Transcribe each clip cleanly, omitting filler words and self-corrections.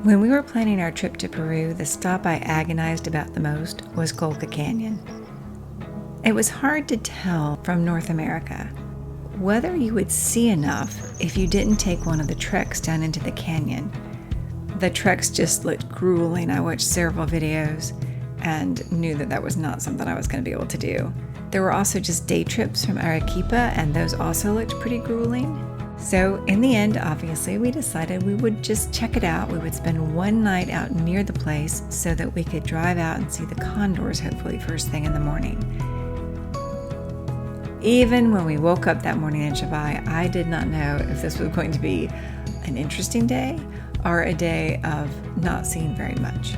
When we were planning our trip to Peru, the stop I agonized about the most was Colca Canyon. It was hard to tell from North America whether you would see enough if you didn't take one of the treks down into the canyon. The treks just looked grueling. I watched several videos and knew that that was not something I was going to be able to do. There were also just day trips from Arequipa, and those also looked pretty grueling. So in the end, obviously, we decided we would just check it out. We would spend one night out near the place so that we could drive out and see the condors, hopefully first thing in the morning. Even when we woke up that morning in Chivay, I did not know if this was going to be an interesting day or a day of not seeing very much.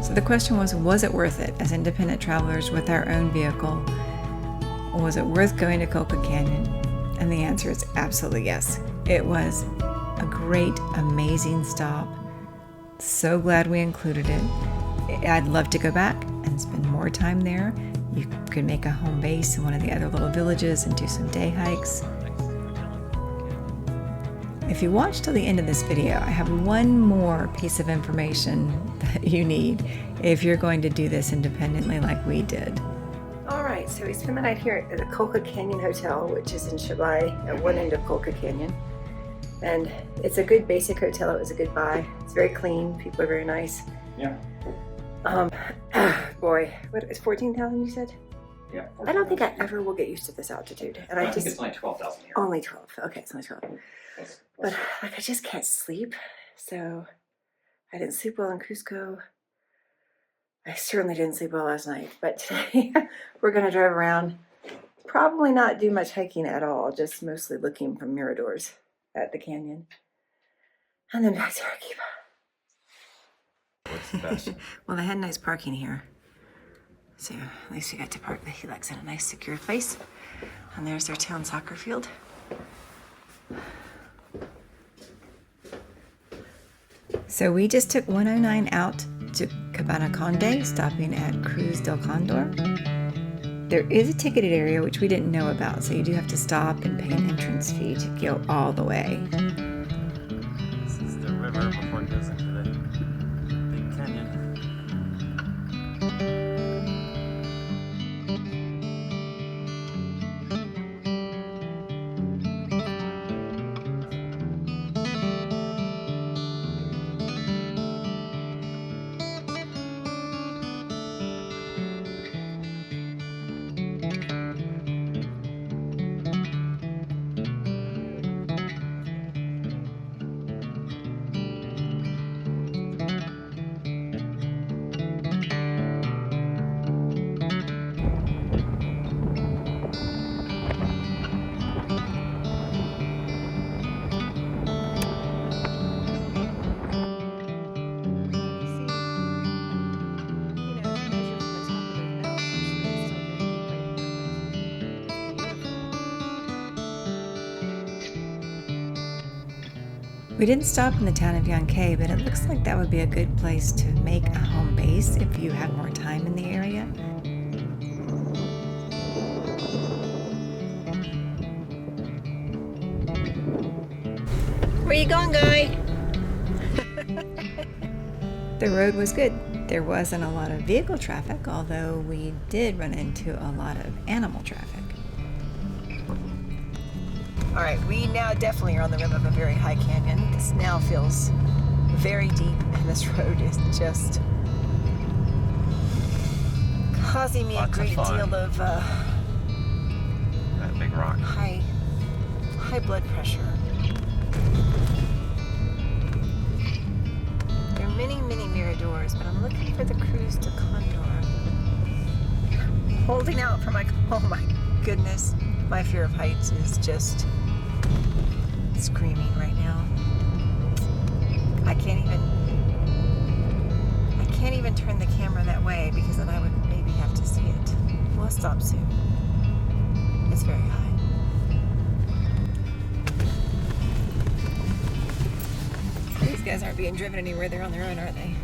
So the question was it worth it as independent travelers with our own vehicle? Was it worth going to Colca Canyon? And the answer is absolutely yes. It was a great, amazing stop. So glad we included it. I'd love to go back and spend more time there. You could make a home base in one of the other little villages and do some day hikes. If you watch till the end of this video, I have one more piece of information that you need if you're going to do this independently like we did. All right, so we spent the night here at the Colca Canyon Hotel, which is in Chivay at one end of Colca Canyon. And it's a good basic hotel. It was a good buy. It's very clean. People are very nice. Yeah. Boy, what is 14,000 you said? Yeah. I don't think I ever will get used to this altitude. And I think it's only 12,000 here. Only 12. Okay, it's only 12. But like I just can't sleep. So I didn't sleep well in Cusco. I certainly didn't sleep well last night. But today we're going to drive around. Probably not do much hiking at all. Just mostly looking from miradors at the canyon. And then back to Arequipa. What's the best? Well, they had nice parking here. So at least we got to park the Hilux in a nice secure place. And there's their town soccer field. So we just took 109 out to Cabanaconde, stopping at Cruz del Condor. There is a ticketed area which we didn't know about, so you do have to stop and pay an entrance fee to go all the way. This is the river before it goes into the big canyon. We didn't stop in the town of Yankee, but it looks like that would be a good place to make a home base if you had more time in the area. Where you going, guy? The road was good. There wasn't a lot of vehicle traffic, although we did run into a lot of animal traffic. All right, we now definitely are on the rim of a very high canyon. This now feels very deep, and this road is just causing me a great deal of that big rock. high blood pressure. There are many, many miradors, but I'm looking for the Cruz del Condor. Holding out for my, oh my goodness, my fear of heights is just screaming right now. I can't even turn the camera that way because then I would maybe have to see it. We'll stop soon. It's very high. These guys aren't being driven anywhere. They're on their own, aren't they?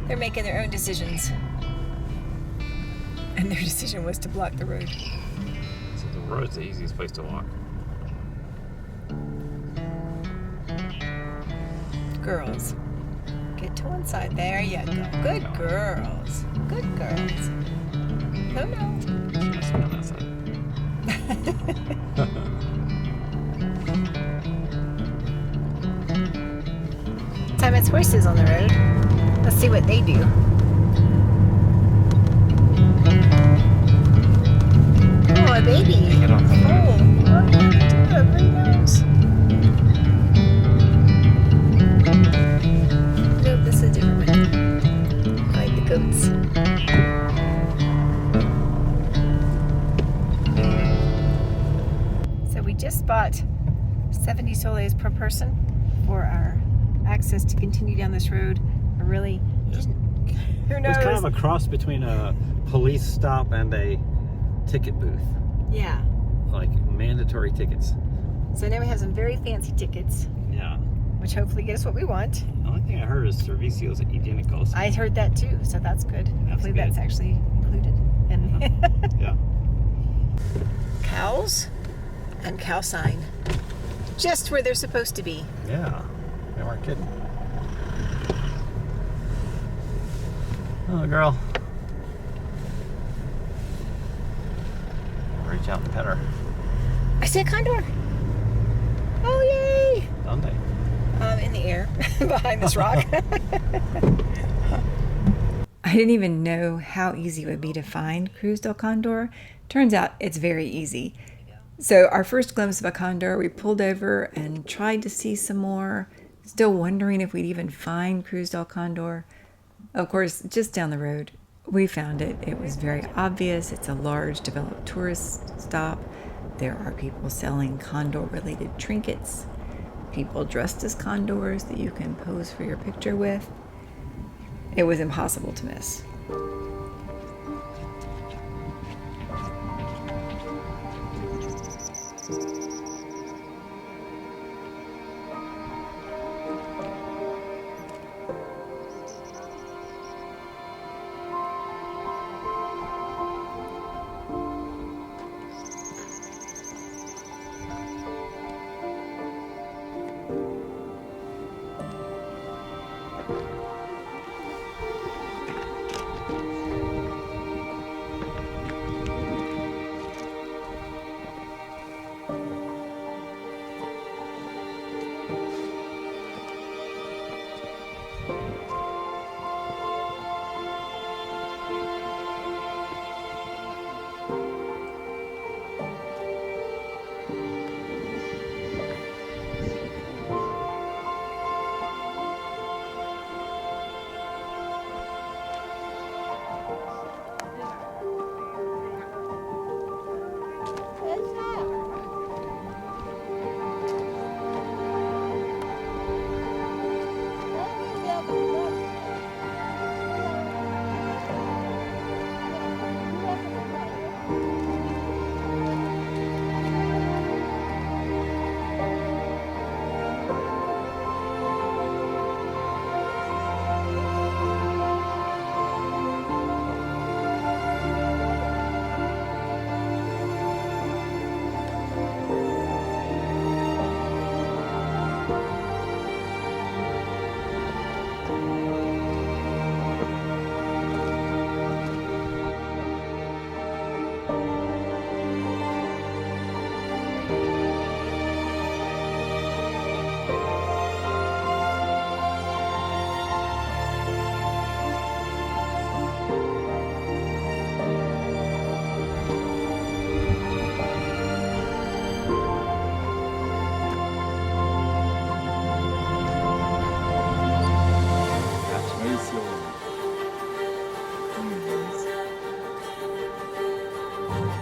They're making their own decisions. And their decision was to block the road. So the road's the easiest place to walk. girls. Get to one side. There you go. Good girls. Good girls. No, no. Let's go on that side. Time it's horses on the road. Let's see what they do. Oh, a baby. Get off the road. Oh, yeah, they do. Everybody knows. Nope, this is a different one. I like the goats. So we just bought 70 soles per person for our access to continue down this road. I really, who knows? It's kind of a cross between a police stop and a ticket booth. Yeah. Like mandatory tickets. So now we have some very fancy tickets, Yeah. which hopefully get us what we want. The only thing I heard is servicios hygienicos. I heard that too, so that's good. Hopefully good. that's actually included. And Yeah. cows and cow sign. Just where they're supposed to be. Yeah. They weren't kidding. Oh, girl. Reach out and pet her. I see a condor. Oh, yay! Don't they? In the air behind this rock. I didn't even know how easy it would be to find Cruz del Condor. Turns out it's very easy. So our first glimpse of a condor, we pulled over and tried to see some more, still wondering if we'd even find Cruz del Condor. Of course, just down the road, we found it. It was very obvious. It's a large developed tourist stop. There are people selling condor-related trinkets, people dressed as condors that you can pose for your picture with. It was impossible to miss.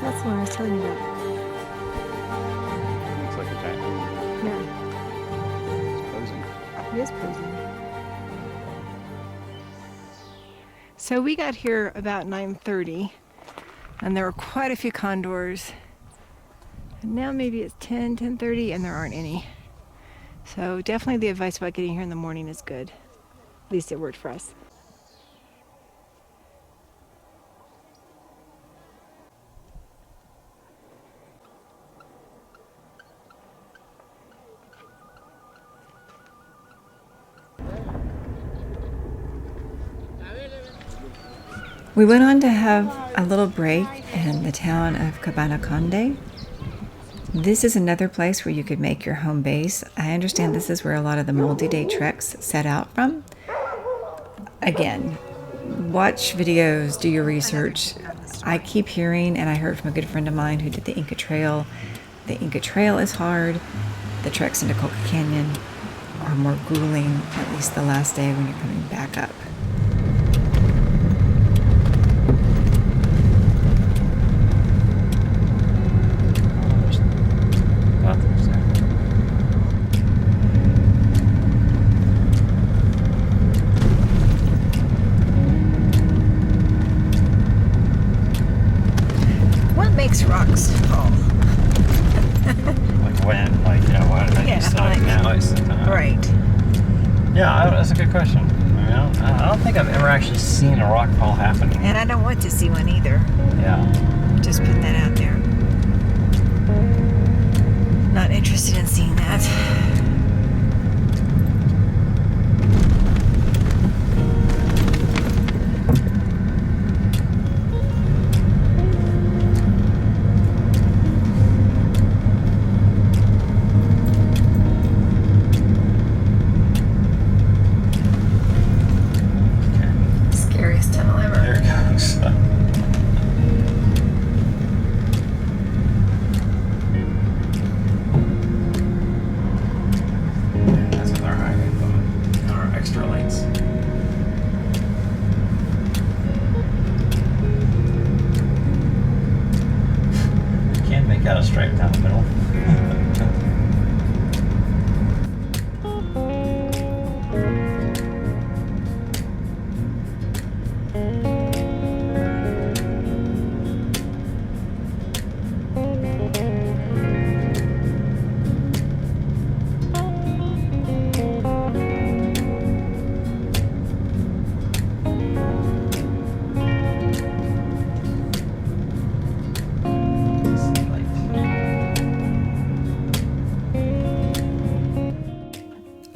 That's the one I was telling you about. Looks like a giant. Yeah, It's posing. it is posing. So we got here about 9:30, and there were quite a few condors. And now maybe it's 10:30, and there aren't any. So definitely the advice about getting here in the morning is good. At least it worked for us. We went on to have a little break in the town of Cabanaconde. This is another place where you could make your home base. I understand this is where a lot of the multi-day treks set out from. Again, watch videos, do your research. I keep hearing, and I heard from a good friend of mine who did the Inca Trail. The Inca Trail is hard. The treks into Colca Canyon are more grueling, at least the last day when you're coming back up. What makes rocks fall? Like when? Like, why did I just like, now? Right. Yeah, that's a good question. I mean, I don't think I've ever actually seen a rock fall happen. And I don't want to see one either. Yeah. Just putting that out there. Not interested in seeing that. Scariest tunnel ever. There it goes. That's with our highway phone. Our extra lights. Can't make out a stripe down the middle.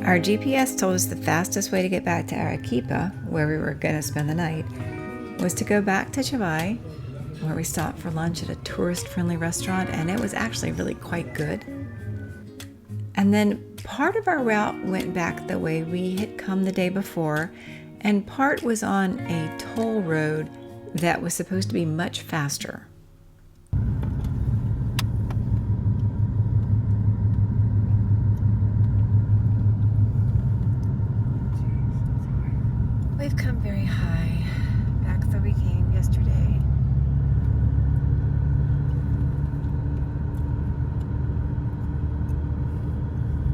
Our GPS told us the fastest way to get back to Arequipa, where we were going to spend the night, was to go back to Chivay, where we stopped for lunch at a tourist-friendly restaurant, and it was actually really quite good. And then part of our route went back the way we had come the day before, and part was on a toll road that was supposed to be much faster. We've come very high, back though we came yesterday.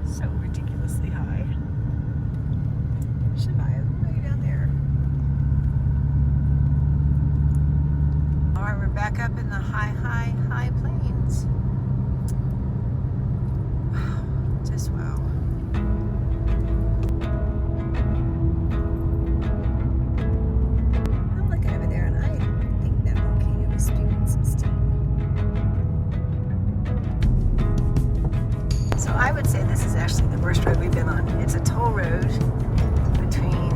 So ridiculously high. Chivay, way down there. Alright, we're back up in the high plains. Wow, just wow. I would say this is actually the worst road we've been on. It's a toll road between,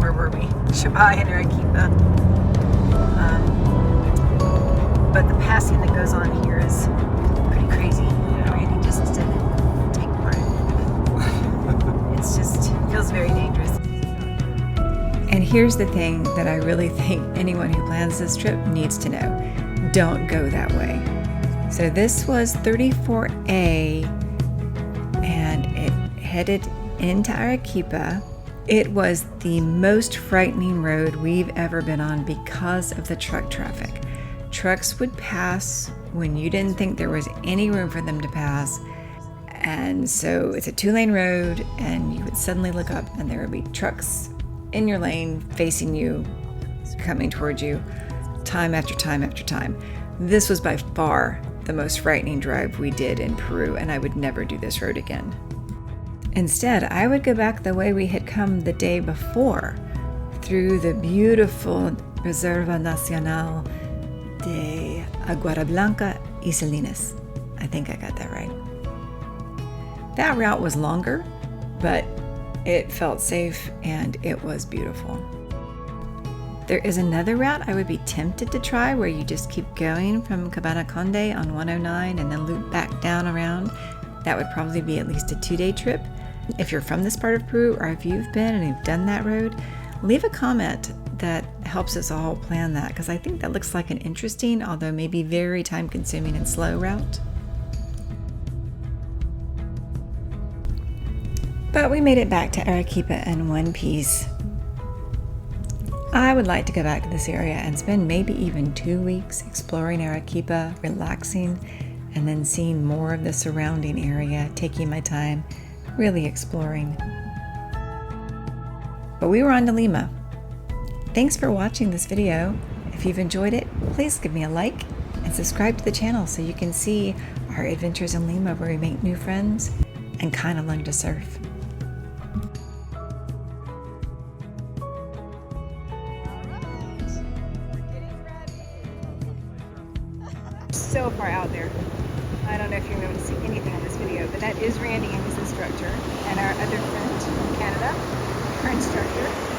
where were we? Chivay and Arequipa. But the passing that goes on here is pretty crazy. Randy just didn't take part in it. It's just, feels very dangerous. And here's the thing that I really think anyone who plans this trip needs to know. Don't go that way. So this was 34A, and it headed into Arequipa. It was the most frightening road we've ever been on because of the truck traffic. Trucks would pass when you didn't think there was any room for them to pass. And so it's a 2-lane road, and you would suddenly look up and there would be trucks in your lane facing you, coming towards you, time after time after time. This was by far the most frightening drive we did in Peru, and I would never do this road again. Instead, I would go back the way we had come the day before, through the beautiful Reserva Nacional de Aguada Blanca y Salinas. I think I got that right. That route was longer, but it felt safe and it was beautiful. There is another route I would be tempted to try where you just keep going from Cabanaconde on 109 and then loop back down around. That would probably be at least a 2-day trip. If you're from this part of Peru or if you've been and you've done that road, leave a comment that helps us all plan that, because I think that looks like an interesting, although maybe very time consuming and slow route. But we made it back to Arequipa in one piece. I would like to go back to this area and spend maybe even 2 weeks exploring Arequipa, relaxing, and then seeing more of the surrounding area, taking my time, really exploring. But we were on to Lima. Thanks for watching this video. If you've enjoyed it, please give me a like and subscribe to the channel so you can see our adventures in Lima where we make new friends and kind of learn to surf. So far out there. I don't know if you're going to see anything in this video, but that is Randy and his instructor, and our other friend from Canada, her instructor.